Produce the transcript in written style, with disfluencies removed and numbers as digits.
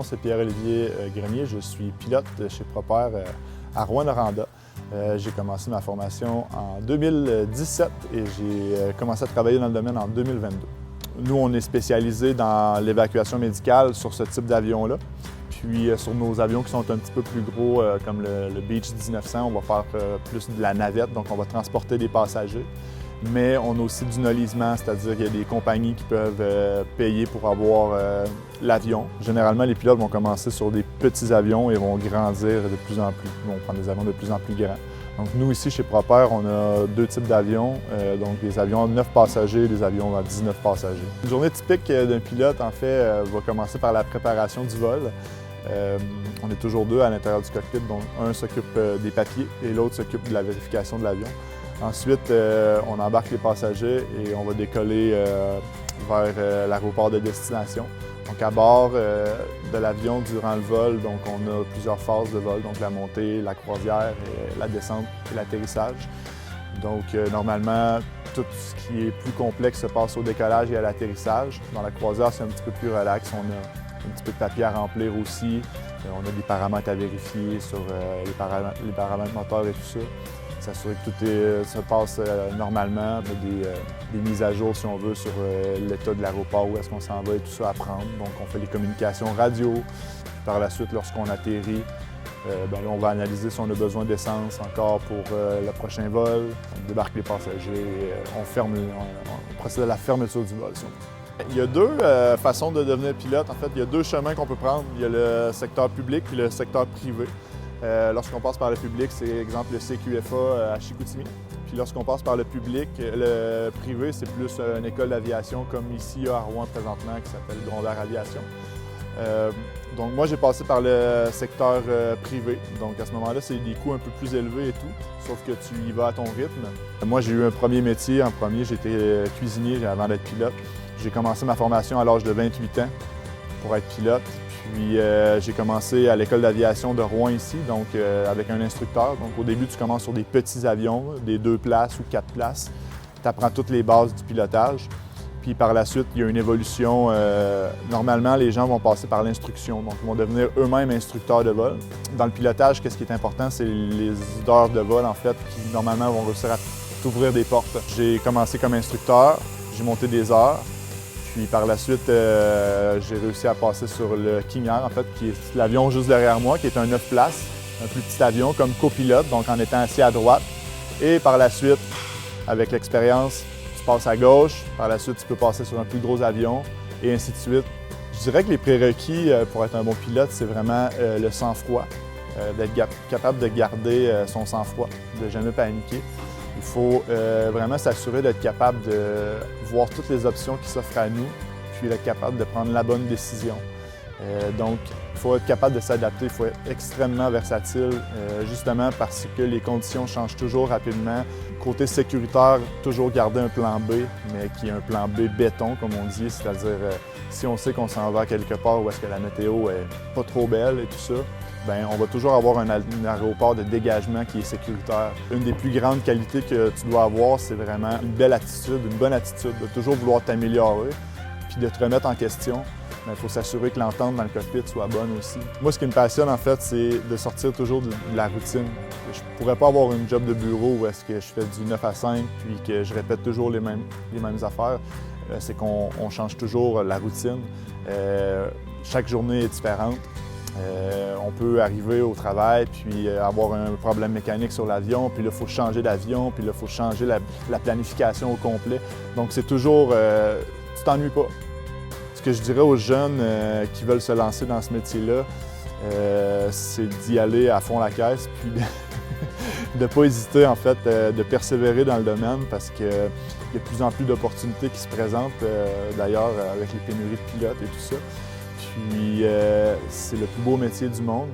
c'est Pierre-Olivier Grenier. Je suis pilote chez Propère à Rouyn-Noranda. J'ai commencé ma formation en 2017 et j'ai commencé à travailler dans le domaine en 2022. Nous, on est spécialisé dans l'évacuation médicale sur ce type d'avion-là. Puis sur nos avions qui sont un petit peu plus gros, comme le Beech 1900, on va faire plus de la navette, donc on va transporter des passagers. Mais on a aussi du nolisement, c'est-à-dire qu'il y a des compagnies qui peuvent payer pour avoir l'avion. Généralement, les pilotes vont commencer sur des petits avions et vont grandir de plus en plus. Ils vont prendre des avions de plus en plus grands. Donc nous, ici, chez Propère, on a deux types d'avions, donc des avions à 9 passagers et des avions à 19 passagers. Une journée typique d'un pilote, en fait, va commencer par la préparation du vol. On est toujours deux à l'intérieur du cockpit, donc un s'occupe des papiers et l'autre s'occupe de la vérification de l'avion. Ensuite, on embarque les passagers et on va décoller vers l'aéroport de destination. Donc à bord de l'avion durant le vol, donc on a plusieurs phases de vol, donc la montée, la croisière, et la descente et l'atterrissage. Donc normalement, tout ce qui est plus complexe se passe au décollage et à l'atterrissage. Dans la croisière, c'est un petit peu plus relax. On a un petit peu de papier à remplir aussi. On a des paramètres à vérifier sur les paramètres moteurs et tout ça. S'assurer que tout se passe normalement, des mises à jour, si on veut, sur l'état de l'aéroport, où est-ce qu'on s'en va et tout ça à prendre. Donc, on fait les communications radio. Par la suite, lorsqu'on atterrit, là, on va analyser si on a besoin d'essence encore pour le prochain vol. On débarque les passagers, on procède à la fermeture du vol, si on veut. Il y a deux façons de devenir pilote. En fait, il y a deux chemins qu'on peut prendre. Il y a le secteur public et le secteur privé. Lorsqu'on passe par le public, c'est exemple le CQFA à Chicoutimi. Puis lorsqu'on passe par le public, le privé, c'est plus une école d'aviation comme ici à Rouen présentement qui s'appelle Grondert Aviation. Donc moi, j'ai passé par le secteur privé. Donc à ce moment-là, c'est des coûts un peu plus élevés et tout, sauf que tu y vas à ton rythme. Moi, j'ai eu un premier métier. En premier, j'étais cuisinier avant d'être pilote. J'ai commencé ma formation à l'âge de 28 ans pour être pilote. Puis j'ai commencé à l'école d'aviation de Rouen ici, donc avec un instructeur. Donc au début, tu commences sur des petits avions, des 2 places ou 4 places. Tu apprends toutes les bases du pilotage. Puis par la suite, il y a une évolution. Normalement, les gens vont passer par l'instruction, donc ils vont devenir eux-mêmes instructeurs de vol. Dans le pilotage, qu'est-ce qui est important, c'est les heures de vol, en fait, qui normalement vont réussir à t'ouvrir des portes. J'ai commencé comme instructeur, j'ai monté des heures. Puis par la suite, j'ai réussi à passer sur le King Air, en fait, qui est l'avion juste derrière moi, qui est un 9 places, un plus petit avion comme copilote, donc en étant assis à droite. Et par la suite, avec l'expérience, tu passes à gauche. Par la suite, tu peux passer sur un plus gros avion et ainsi de suite. Je dirais que les prérequis pour être un bon pilote, c'est vraiment le sang-froid, d'être capable de garder son sang-froid, de ne jamais paniquer. Il faut vraiment s'assurer d'être capable de voir toutes les options qui s'offrent à nous, puis être capable de prendre la bonne décision. Donc, il faut être capable de s'adapter, il faut être extrêmement versatile, justement parce que les conditions changent toujours rapidement. Côté sécuritaire, toujours garder un plan B, mais qui est un plan B béton, comme on dit, c'est-à-dire si on sait qu'on s'en va quelque part où est-ce que la météo est pas trop belle et tout ça, bien, on va toujours avoir un aéroport de dégagement qui est sécuritaire. Une des plus grandes qualités que tu dois avoir, c'est vraiment une belle attitude, une bonne attitude, de toujours vouloir t'améliorer, puis de te remettre en question. Mais il faut s'assurer que l'entente dans le cockpit soit bonne aussi. Moi, ce qui me passionne, en fait, c'est de sortir toujours de la routine. Je ne pourrais pas avoir une job de bureau où est-ce que je fais du 9 à 5 puis que je répète toujours les mêmes affaires. C'est qu'on change toujours la routine. Chaque journée est différente. On peut arriver au travail puis avoir un problème mécanique sur l'avion, puis là, il faut changer d'avion, puis là, il faut changer la planification au complet. Donc, c'est toujours... tu t'ennuies pas. Ce que je dirais aux jeunes qui veulent se lancer dans ce métier-là, c'est d'y aller à fond la caisse, puis de ne pas hésiter, en fait, de persévérer dans le domaine parce qu'il y a de plus en plus d'opportunités qui se présentent, d'ailleurs, avec les pénuries de pilotes et tout ça. Puis, c'est le plus beau métier du monde.